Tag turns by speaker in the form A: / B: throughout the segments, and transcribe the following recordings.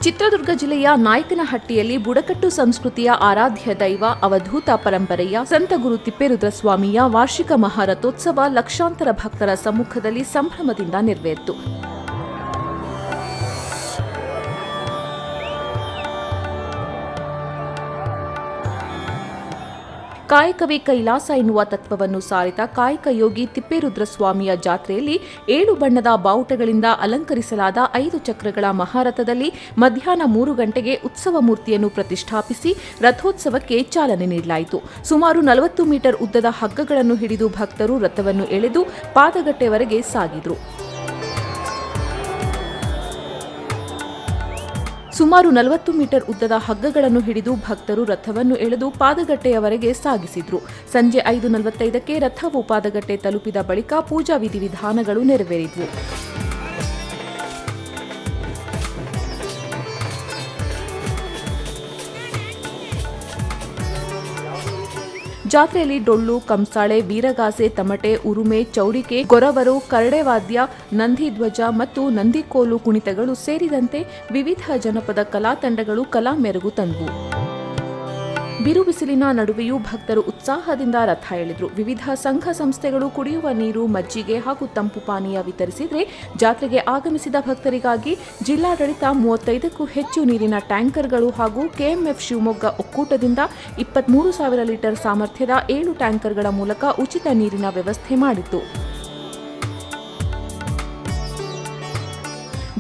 A: ಚಿತ್ರದುರ್ಗ ಜಿಲ್ಲೆಯ ನಾಯಕನಹಟ್ಟಿಯಲ್ಲಿ ಬುಡಕಟ್ಟು ಸಂಸ್ಕೃತಿಯ ಆರಾಧ್ಯ ದೈವ ಅವಧೂತ ಪರಂಪರೆಯ ಸಂತ ಗುರು ತಿಪ್ಪೇರುದ್ರಸ್ವಾಮಿಯ ವಾರ್ಷಿಕ ಮಹಾರಥೋತ್ಸವ ಲಕ್ಷಾಂತರ ಭಕ್ತರ ಸಮ್ಮುಖದಲ್ಲಿ ಸಂಭ್ರಮದಿಂದ ನೆರವೇರಿತು. ಕಾಯಕವೇ ಕೈಲಾಸ ಎನ್ನುವ ತತ್ವವನ್ನು ಸಾರಿದ ಕಾಯಕ ಯೋಗಿ ತಿಪ್ಪೇರುದ್ರಸ್ವಾಮಿಯ ಜಾತ್ರೆಯಲ್ಲಿ 7 ಬಣ್ಣದ ಬಾವುಟಗಳಿಂದ ಅಲಂಕರಿಸಲಾದ 5 ಚಕ್ರಗಳ ಮಹಾರಥದಲ್ಲಿ ಮಧ್ಯಾಹ್ನ 3 ಗಂಟೆಗೆ ಉತ್ಸವ ಮೂರ್ತಿಯನ್ನು ಪ್ರತಿಷ್ಠಾಪಿಸಿ ರಥೋತ್ಸವಕ್ಕೆ ಚಾಲನೆ ನೀಡಲಾಯಿತು. ಸುಮಾರು 40 ಮೀಟರ್ ಉದ್ದದ ಹಗ್ಗಗಳನ್ನು ಹಿಡಿದು ಭಕ್ತರು ರಥವನ್ನು ಎಳೆದು ಪಾದಗಟ್ಟೆವರೆಗೆ ಸಾಗಿದರು. ಸುಮಾರು 40 ಮೀಟರ್ ಉದ್ದದ ಹಗ್ಗಗಳನ್ನು ಹಿಡಿದು ಭಕ್ತರು ರಥವನ್ನು ಎಳೆದು ಪಾದಗಟ್ಟೆಯವರೆಗೆ ಸಾಗಿಸಿದ್ರು. ಸಂಜೆ 5:45ಕ್ಕೆ ರಥವು ಪಾದಗಟ್ಟೆ ತಲುಪಿದ ಬಳಿಕ ಪೂಜಾ ವಿಧಿವಿಧಾನಗಳು ನೆರವೇರಿದವು. ಜಾತ್ರೆಯಲ್ಲಿ ಡೊಳ್ಳು, ಕಂಸಾಳೆ, ವೀರಗಾಸೆ, ತಮಟೆ, ಉರುಮೆ, ಚೌಡಿಕೆ, ಗೊರವರು, ಕರಡೆವಾದ್ಯ, ನಂದಿಧ್ವಜ ಮತ್ತು ನಂದಿಕೋಲು ಕುಣಿತಗಳು ಸೇರಿದಂತೆ ವಿವಿಧ ಜನಪದ ಕಲಾ ತಂಡಗಳು ಕಲಾ ಮೆರುಗು ತಂದವು. ಬಿರುಬಿಸಿಲಿನ ನಡುವೆಯೂ ಭಕ್ತರು ಉತ್ಸಾಹದಿಂದ ರಥ ಎಳೆದರು. ವಿವಿಧ ಸಂಘ ಸಂಸ್ಥೆಗಳು ಕುಡಿಯುವ ನೀರು, ಮಜ್ಜಿಗೆ ಹಾಗೂ ತಂಪು ಪಾನೀಯ ವಿತರಿಸಿದರೆ ಜಾತ್ರೆಗೆ ಆಗಮಿಸಿದ ಭಕ್ತರಿಗಾಗಿ ಜಿಲ್ಲಾಡಳಿತ 35ಕ್ಕೂ ಹೆಚ್ಚು ನೀರಿನ ಟ್ಯಾಂಕರ್ಗಳು ಹಾಗೂ ಕೆಎಂಎಫ್ ಶಿವಮೊಗ್ಗ ಒಕ್ಕೂಟದಿಂದ 23,000 ಲೀಟರ್ ಸಾಮರ್ಥ್ಯದ 7 ಟ್ಯಾಂಕರ್ಗಳ ಮೂಲಕ ಉಚಿತ ನೀರಿನ ವ್ಯವಸ್ಥೆ ಮಾಡಿತ್ತು.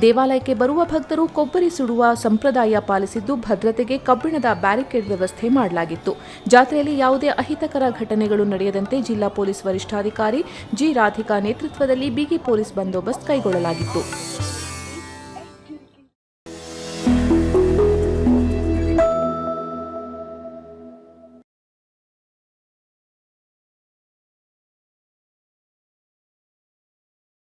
A: ದೇವಾಲಯಕ್ಕೆ ಬರುವ ಭಕ್ತರು ಕೊಬ್ಬರಿ ಸುಡುವ ಸಂಪ್ರದಾಯ ಪಾಲಿಸಿದ್ದು ಭದ್ರತೆಗೆ ಕಬ್ಬಿಣದ ಬ್ಯಾರಿಕೇಡ್ ವ್ಯವಸ್ಥೆ ಮಾಡಲಾಗಿತ್ತು. ಜಾತ್ರೆಯಲ್ಲಿ ಯಾವುದೇ ಅಹಿತಕರ ಘಟನೆಗಳು ನಡೆಯದಂತೆ ಜಿಲ್ಲಾ ಪೊಲೀಸ್ ವರಿಷ್ಠಾಧಿಕಾರಿ ಜಿ. ರಾಧಿಕಾ ನೇತೃತ್ವದಲ್ಲಿ ಬಿಗಿ ಪೊಲೀಸ್ ಬಂದೋಬಸ್ತ್ ಕೈಗೊಳ್ಳಲಾಗಿತ್ತು.